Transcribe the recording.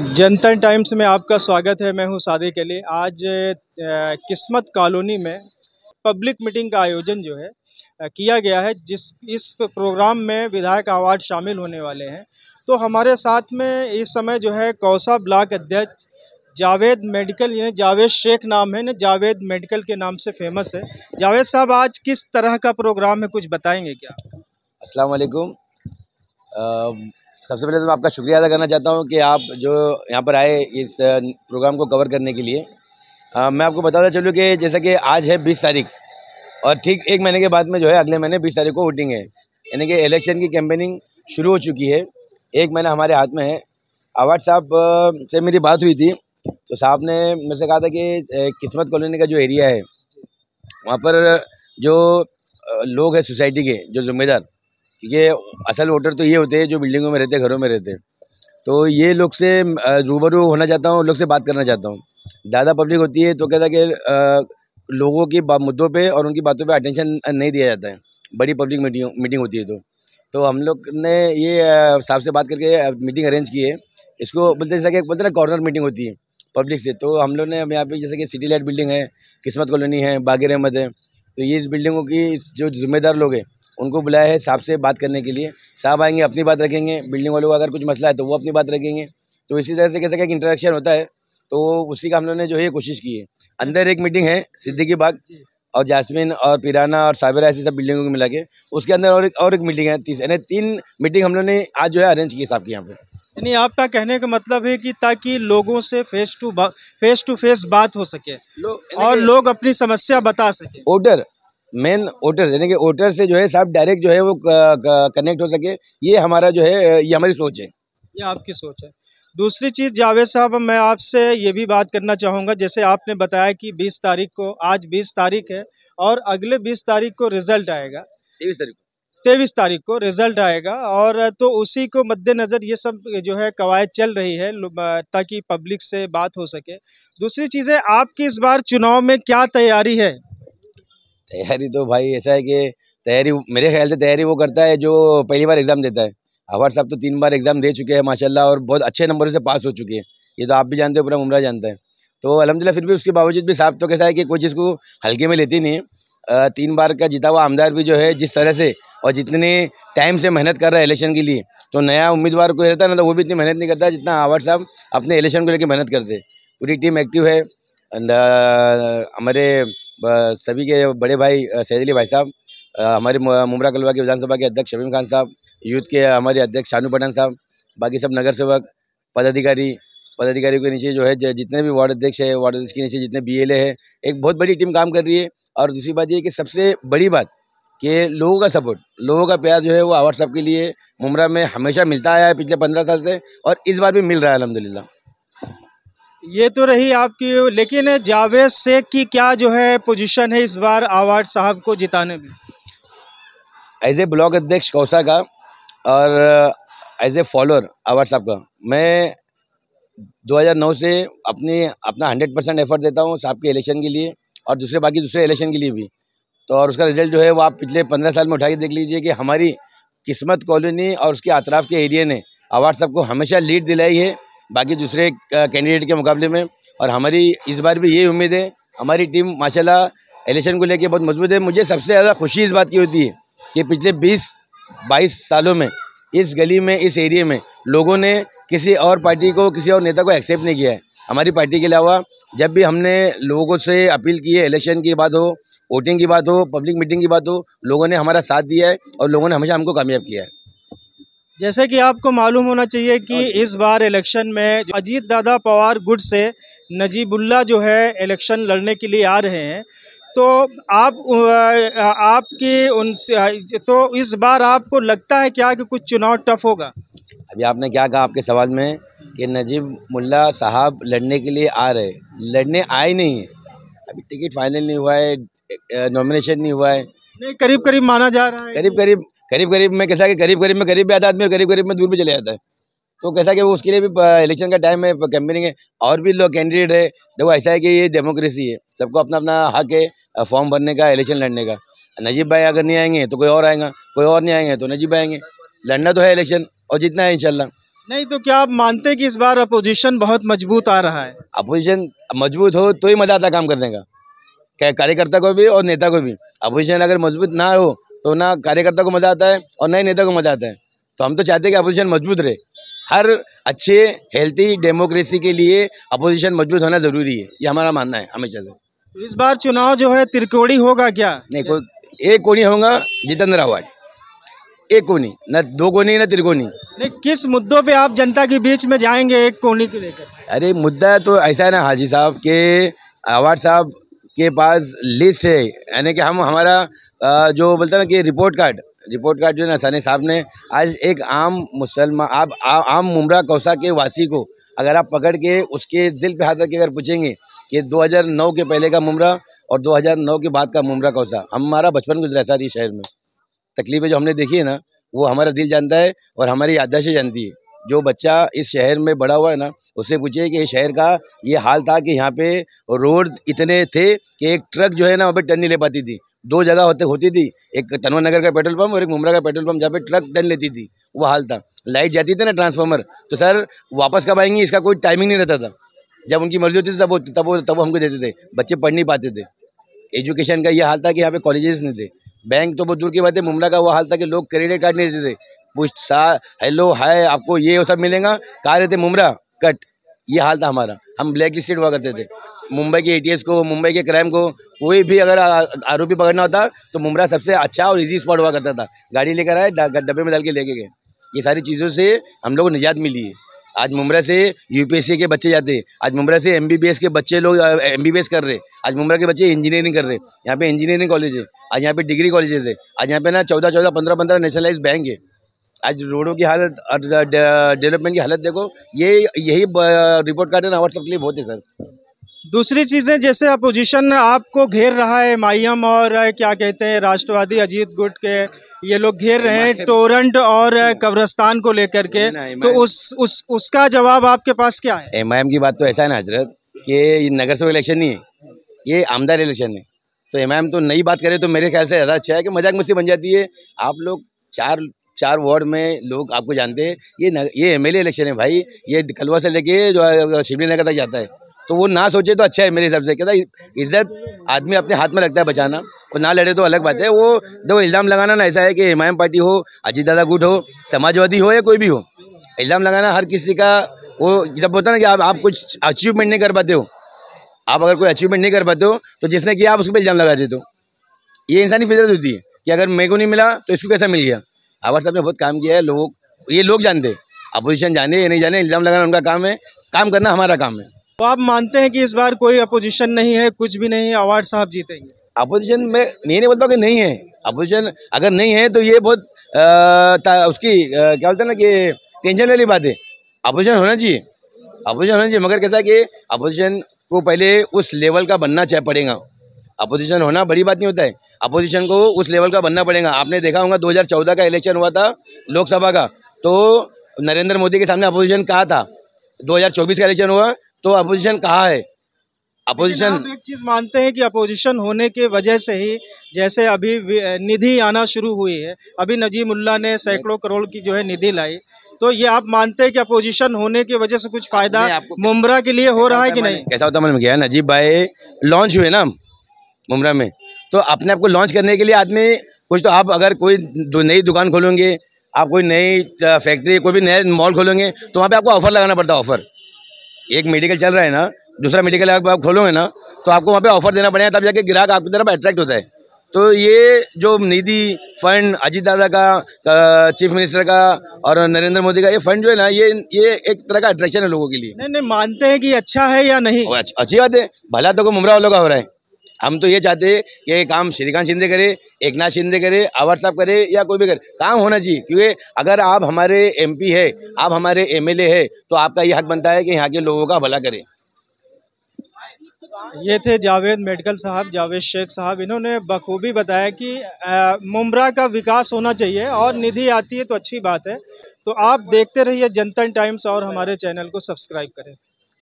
जनता times में आपका स्वागत है। मैं हूं सादिक अली। आज किस्मत कॉलोनी में पब्लिक मीटिंग का आयोजन जो है किया गया है, इस प्रोग्राम में विधायक अवार्ड शामिल होने वाले हैं। तो हमारे साथ में इस समय जो है कौसा ब्लॉक अध्यक्ष जावेद मेडिकल, यानी जावेद शेख नाम है ना, जावेद मेडिकल के नाम से फेमस है। जावेद साहब, आज किस तरह का प्रोग्राम है, कुछ बताएंगे क्या? अस्सलाम वालेकुम। सबसे पहले तो मैं आपका शुक्रिया अदा करना चाहता हूं कि आप जो यहाँ पर आए इस प्रोग्राम को कवर करने के लिए। मैं आपको बताता चलूँ कि जैसा कि आज है 20 तारीख और ठीक एक महीने के बाद में जो है अगले महीने 20 तारीख को वोटिंग है, यानी कि इलेक्शन की कैंपेनिंग शुरू हो चुकी है। एक महीना हमारे हाथ में है। अवार्ड साहब से मेरी बात हुई थी तो साहब ने मेरे से कहा था कि किस्मत कॉलोनी का जो एरिया है वहाँ पर जो लोग हैं सोसाइटी के, जो जिम्मेदार, क्योंकि असल वोटर तो ये होते हैं जो बिल्डिंगों में रहते हैं, घरों में रहते हैं, तो ये लोग से रूबरू होना चाहता हूँ, लोग से बात करना चाहता हूँ। ज़्यादा पब्लिक होती है तो कहता है कि लोगों की मुद्दों पे और उनकी बातों पे अटेंशन नहीं दिया जाता है। बड़ी पब्लिक मीटिंग होती है तो हम लोग ने ये साहब से बात करके मीटिंग अरेंज की है। इसको बोलते जैसा कि बोलते ना कॉर्नर मीटिंग होती है पब्लिक से, तो हम लोग ने यहाँ पे जैसे कि सिटी लाइट बिल्डिंग है, किस्मत कॉलोनी है, बागिर अहमद है, तो ये इस बिल्डिंगों की जो जिम्मेदार लोग हैं उनको बुलाया है साहब से बात करने के लिए। साहब आएंगे, अपनी बात रखेंगे, बिल्डिंग वालों को अगर कुछ मसला है तो वो अपनी बात रखेंगे। तो इसी तरह से कैसे क्या इंटरेक्शन होता है, तो उसी का हम लोगों ने जो है कोशिश की है। अंदर एक मीटिंग है सिद्दीकी बाग और जासमीन और पिराना और साबिरा, ऐसी सब बिल्डिंगों को मिला के उसके अंदर और एक मीटिंग है। यानी 3 मीटिंग हम लोगों ने आज जो है अरेंज की साहब के यहाँ पे। यानी आपका कहने का मतलब है कि ताकि लोगों से फेस टू फेस बात हो सके और लोग अपनी समस्या बता सके। वोटर, मेन वोटर, यानी कि वोटर से जो है साहब डायरेक्ट जो है वो कनेक्ट हो सके, ये हमारा जो है, ये हमारी सोच है। ये आपकी सोच है। दूसरी चीज़ जावेद साहब, मैं आपसे ये भी बात करना चाहूँगा, जैसे आपने बताया कि 20 तारीख को, आज 20 तारीख है और अगले 20 तारीख को रिजल्ट आएगा, 23 तारीख को रिजल्ट आएगा, और तो उसी को मद्देनज़र ये सब जो है कवायद चल रही है ताकि पब्लिक से बात हो सके। दूसरी चीज़ें, आपकी इस बार चुनाव में क्या तैयारी है? तैयारी तो भाई ऐसा है कि तैयारी मेरे ख्याल से तैयारी वो करता है जो पहली बार एग्ज़ाम देता है। अवार्ड साहब तो 3 बार एग्ज़ाम दे चुके हैं माशाल्लाह और बहुत अच्छे नंबरों से पास हो चुके हैं। ये तो आप भी जानते हो, पूरा मुमरा जानता है। तो अल्हम्दुलिल्लाह फिर भी उसके बावजूद भी साहब तो कैसा है कि कोई चीज़ को हल्के में लेती नहीं है। 3 बार का जीता हुआ आमदार भी जो है जिस तरह से और जितने टाइम से मेहनत कर रहा है इलेक्शन के लिए, तो नया उम्मीदवार कोई रहता है ना तो वो भी इतनी मेहनत नहीं करता जितना अवार्ड साहब अपने इलेक्शन को लेकर मेहनत करते। पूरी टीम एक्टिव है। हमारे सभी के बड़े भाई सैयद अली भाई साहब, हमारे मुमरा कलवा के विधानसभा के अध्यक्ष शमीम खान साहब, यूथ के हमारे अध्यक्ष शानू पठान साहब, बाकी सब नगर सेवक, पदाधिकारी के नीचे जो है जितने भी वार्ड अध्यक्ष है, वार्ड अध्यक्ष के नीचे जितने BLA है, एक बहुत बड़ी टीम काम कर रही है। और दूसरी बात ये कि सबसे बड़ी बात कि लोगों का सपोर्ट, लोगों का प्यार जो है वो अवार्ड साहब के लिए मुमरा में हमेशा मिलता आया है पिछले 15 साल से, और इस बार भी मिल रहा है अल्हम्दुलिल्लाह। ये तो रही आपकी, लेकिन जावेद शेख की क्या जो है पोजीशन है इस बार अवार्ड साहब को जिताने में? एज ए ब्लॉक अध्यक्ष कौसा का और एज ए फॉलोअर अवार्ड साहब का, मैं 2009 से अपना 100% एफर्ट देता हूँ साहब के इलेक्शन के लिए और दूसरे इलेक्शन के लिए भी। तो और उसका रिजल्ट जो है वो आप पिछले 15 साल में उठा के देख लीजिए कि हमारी किस्मत कॉलोनी और उसके अतराफ़ के एरिया ने अवार्ड साहब को हमेशा लीड दिलाई है बाकी दूसरे कैंडिडेट के मुकाबले में। और हमारी इस बार भी यही उम्मीद है। हमारी टीम माशाल्लाह इलेक्शन को लेके बहुत मजबूत है। मुझे सबसे ज़्यादा खुशी इस बात की होती है कि पिछले 20-22 सालों में इस गली में, इस एरिया में लोगों ने किसी और पार्टी को, किसी और नेता को एक्सेप्ट नहीं किया है। हमारी पार्टी के अलावा जब भी हमने लोगों से अपील की है, इलेक्शन की बात हो, वोटिंग की बात हो, पब्लिक मीटिंग की बात हो, लोगों ने हमारा साथ दिया है और लोगों ने हमेशा हमको कामयाब किया है। जैसे कि आपको मालूम होना चाहिए कि इस बार इलेक्शन में अजीत दादा पवार गुट से नजीबुल्ला जो है इलेक्शन लड़ने के लिए आ रहे हैं, तो आपकी उनसे, तो इस बार आपको लगता है क्या कि कुछ चुनाव टफ होगा? अभी आपने क्या कहा आपके सवाल में कि नजीबुल्ला साहब लड़ने के लिए आ रहे, लड़ने आए नहीं है। अभी टिकट फाइनल नहीं हुआ है, नॉमिनेशन नहीं हुआ है। नहीं, करीब करीब माना जा रहा है। करीब करीब में कैसा कि करीब में करीब भी आता आदमी और करीब में दूर भी चले जाता है। तो कैसा कि वो उसके लिए भी इलेक्शन का टाइम है, कैंपेनिंग है, और भी लोग कैंडिडेट है। देखो ऐसा है कि ये डेमोक्रेसी है, सबको अपना अपना हक है फॉर्म भरने का, इलेक्शन लड़ने का। नजीब भाई अगर नहीं आएंगे तो कोई और आएगा, कोई और नहीं आएंगे तो नजीब भाई आएंगे। लड़ना तो है इलेक्शन और जीतना है इंशाल्लाह। नहीं तो क्या आप मानते हैं कि इस बार अपोजिशन बहुत मजबूत आ रहा है? अपोजिशन मजबूत हो तो ही मजा आता है काम करने का, कार्यकर्ता को भी और नेता को भी। अपोजिशन अगर मजबूत ना हो तो ना कार्यकर्ता को मजा आता है और ना ही नेता को मजा आता है। तो हम तो चाहते हैं कि अपोजिशन मजबूत रहे। हर अच्छे हेल्थी डेमोक्रेसी के लिए अपोजिशन मजबूत होना जरूरी है, ये हमारा मानना है हमेशा से। तो इस बार चुनाव जो है त्रिकोणी होगा क्या? नहीं, कोई एक कोनी होगा, जितेंद्र आव्हाड। एक कोनी, न दो कोनी न त्रिकोणी। नहीं, किस मुद्दों पे आप जनता के बीच में जाएंगे एक कोनी को लेकर? अरे मुद्दा तो ऐसा है ना हाजी साहब के, आव्हाड साहब के पास लिस्ट है, यानी कि हम हमारा जो बोलते हैं ना कि रिपोर्ट कार्ड जो है ना, सानी साहब ने आज एक आम मुसलमान, आप आम मुमरा कौसा के वासी को अगर आप पकड़ के उसके दिल पे हाथ रख के अगर पूछेंगे कि 2009 के पहले का मुमरा और 2009 के बाद का मुमरा कौसा, हमारा बचपन गुजरा सारी शहर में, तकलीफें जो हमने देखी है ना, वो हमारा दिल जानता है और हमारी याददाश्तें जानती है। जो बच्चा इस शहर में बड़ा हुआ है ना, उससे पूछिए कि शहर का ये हाल था कि यहाँ पे रोड इतने थे कि एक ट्रक जो है ना वहाँ पे टर्न नहीं ले पाती थी। दो जगह होती थी, एक तनवर नगर का पेट्रोल पंप और एक मुमरा का पेट्रोल पंप, जहाँ पे ट्रक टर्न लेती थी, वो हाल था। लाइट जाती थी ना ट्रांसफार्मर, तो सर वापस कब आएंगी इसका कोई टाइमिंग नहीं रहता था। जब उनकी मर्जी होती थी तब हमको देते थे। बच्चे पढ़ नहीं पाते थे। एजुकेशन का ये हाल था कि यहाँ पे कॉलेजेस नहीं थे। बैंक तो बहुत दूर की बात है, मुमरा का वो हाल था कि लोग क्रेडिट कार्ड नहीं देते थे। हेलो हाय आपको ये वो सब मिलेगा, कहाँ रहते मुमरा कट, ये हाल था हमारा। हम ब्लैक लिस्टेड हुआ करते थे। मुंबई के एटीएस को, मुंबई के क्राइम को, कोई भी अगर आरोपी पकड़ना होता तो मुमरा सबसे अच्छा और इजी स्पॉट हुआ करता था। गाड़ी लेकर आए, डब्बे में डाल के लेके गए। ये सारी चीज़ों से हम लोग को निजात मिली है। आज मुमरा से यूपीएससी के बच्चे जाते हैं, आज मुमरा से एमबीबीएस के बच्चे लोग एमबीबीएस कर रहे हैं, आज मुमरा के बच्चे इंजीनियरिंग कर रहे हैं। यहाँ पे इंजीनियरिंग कॉलेज है, आज यहाँ पे डिग्री कॉलेजेस है, आज यहाँ पे ना 14-14, 15-15 नेशनलाइज बैंक है। आज रोडों की हालत और डेवलपमेंट की हालत देखो, यही रिपोर्ट कार्ड है ना, व्हाट्सएप के लिए बहुत है सर। दूसरी चीज़ें जैसे अपोजिशन आपको घेर रहा है, एमआईएम और क्या कहते हैं राष्ट्रवादी अजीत गुट के ये लोग घेर रहे हैं टोरंट और कब्रिस्तान को लेकर के, तो उसका जवाब आपके पास क्या है? एमआईएम की बात तो ऐसा है ना हजरत कि ये नगर सेवक इलेक्शन नहीं है, ये आमदार इलेक्शन है। तो एमआईएम तो नई बात करे तो मेरे ख्याल से ज़्यादा अच्छा है कि मजाक मस्ती बन जाती है। आप लोग चार वार्ड में लोग आपको जानते हैं, ये एमएलए इलेक्शन है भाई। ये कलवा से लेके जो शिवली नगर तक जाता है, तो वो ना सोचे तो अच्छा है मेरे हिसाब से। कहता इज्जत आदमी अपने हाथ में रखता है बचाना, और ना लड़े तो अलग बात है। वो देखो इल्ज़ाम लगाना ना ऐसा है कि एमआईएम पार्टी हो, अजीत दादा गुट हो, समाजवादी हो या कोई भी हो, इल्ज़ाम लगाना हर किसी का। वो जब होता है ना कि आप कुछ अचीवमेंट नहीं कर पाते हो, आप अगर कोई अचीवमेंट नहीं कर पाते हो तो जिसने किया आप उसके पर इल्ज़ाम लगा देते हो। ये इंसानी फितरत होती है कि अगर मेरे को नहीं मिला तो इसको कैसा मिल गया। आवाड साहब ने बहुत काम किया है, ये लोग जानते हैं, अपोजिशन जाने या नहीं जाने, इल्ज़ाम लगाना उनका काम है, काम करना हमारा काम है। तो आप मानते हैं कि इस बार कोई अपोजिशन नहीं है, कुछ भी नहीं है, आवाड साहब जीतेंगे? अपोजिशन में मैं नहीं बोलता कि नहीं है। अपोजिशन अगर नहीं है तो ये बहुत उसकी क्या बोलते हैं ना कि टेंशन वाली बात है। अपोजिशन होना चाहिए, मगर कैसा कि अपोजिशन को पहले उस लेवल का बनना पड़ेगा। अपोजिशन होना बड़ी बात नहीं होता है, अपोजिशन को उस लेवल का बनना पड़ेगा। आपने देखा होगा 2014 का इलेक्शन हुआ था लोकसभा का, तो नरेंद्र मोदी के सामने अपोजिशन कहाँ था। 2024 का इलेक्शन हुआ तो अपोजिशन कहाँ है। अपोजिशन एक चीज़ मानते हैं कि अपोजिशन होने के वजह से ही जैसे अभी निधि आना शुरू हुई है, अभी नजीमुल्लाह ने सैकड़ों करोड़ की जो है निधि लाई, तो ये आप मानते हैं कि अपोजिशन होने की वजह से कुछ फायदा मुमरा के लिए हो रहा है कि नहीं? कैसा होता है, गया नजीब भाई लॉन्च हुए ना मुमरा में, तो अपने आप को लॉन्च करने के लिए आदमी कुछ तो, आप अगर कोई नई दुकान खोलोगे, आप कोई नई फैक्ट्री, कोई भी नया मॉल खोलोगे, तो वहाँ पे आपको ऑफर लगाना पड़ता है। ऑफर, एक मेडिकल चल रहा है ना, दूसरा मेडिकल आप खोलोगे ना, तो आपको वहाँ पे ऑफर देना पड़ेगा, तब जाके ग्राहक आपकी तरफ अट्रैक्ट होता है। तो ये जो निधि फंड अजीत दादा का, चीफ मिनिस्टर का और नरेंद्र मोदी का ये फंड जो है ना, ये एक तरह का अट्रैक्शन है लोगों के लिए। नहीं मानते हैं कि अच्छा है या नहीं? अच्छी बात है, भला तो मुमरा वालों का हो रहा है। हम तो ये चाहते हैं कि ये काम श्रीकांत शिंदे करे, एकनाथ शिंदे करे, आवाड साहब करे या कोई भी करे, काम होना चाहिए। क्योंकि अगर आप हमारे एमपी है, आप हमारे एमएलए है, तो आपका ये हक बनता है कि यहाँ के लोगों का भला करें। ये थे जावेद मेडिकल साहब, जावेद शेख साहब। इन्होंने बखूबी बताया कि मुमरा का विकास होना चाहिए और निधि आती है तो अच्छी बात है। तो आप देखते रहिए जनता टाइम्स और हमारे चैनल को सब्सक्राइब करें।